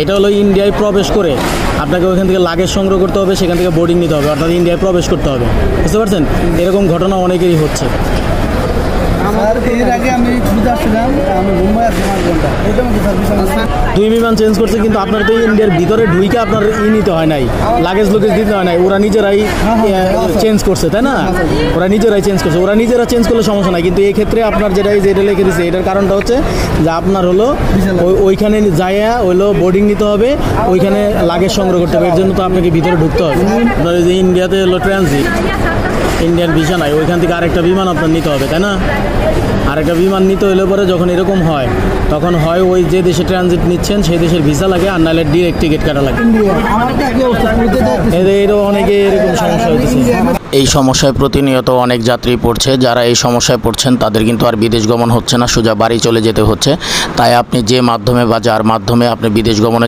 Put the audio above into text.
এটা হলো ইন্ডিয়ায় প্রবেশ করে আপনাকে ওইখান থেকে লাগেজ সংগ্রহ করতে হবে, সেখান থেকে বোর্ডিং নিতে হবে, অর্থাৎ ইন্ডিয়ায় প্রবেশ করতে হবে। বুঝতে পারছেন? এরকম ঘটনা অনেকেরই হচ্ছে। এর আগে আমি ঘুরতে আসছিলাম, আমি মুম্বাই আসছি 5 ঘন্টা, ওইটা মধ্যে সার্ভিস 2 বিমান চেঞ্জ করছে, কিন্তু আপনার তো ইন্ডিয়ার ভিতরে ঢুইকে আপনার নিতে হয় নাই, লাগেজ লুগেজ দিতে হয় নাই, ওরা নিজেরাই চেঞ্জ করছে, তাই না? ওরা নিজেরাই চেঞ্জ করছে, ওরা নিজেরা চেঞ্জ করলে সমস্যা নাই। কিন্তু এই ক্ষেত্রে আপনার যেটা লিখে দিচ্ছে, এটার কারণটা হচ্ছে যে আপনার হলো ওইখানে যাইয়া হলো বোর্ডিং নিতে হবে, ওইখানে লাগেজ সংগ্রহ করতে হবে, এর জন্য তো আপনাকে ভিতরে ঢুকতে হবে। আপনার যে ইন্ডিয়াতে হলো ট্রানজিট, ইন্ডিয়ান ভিসা নাই, ওইখান থেকে আরেকটা বিমান আপনার নিতে হবে, তাই না? আরেকটা বিমান নিতে হলে পরে যখন এরকম হয়, তখন হয় ওই যে দেশে ট্রানজিট নিচ্ছেন সেই দেশের ভিসা লাগে, আর নাহলে ডিরেক্ট টিকিট কাটা লাগে। এরও অনেকে এরকম সমস্যা হচ্ছে। এই সমস্যায় প্রতিনিয়ত অনেক যাত্রী পড়ছে। যারা এই সমস্যায় পড়ছেন তাদের কিন্তু আর বিদেশ গমন হচ্ছে না, সোজা বাড়ি চলে যেতে হচ্ছে। তাই আপনি যে মাধ্যমে বা যার মাধ্যমে আপনি বিদেশ গমনে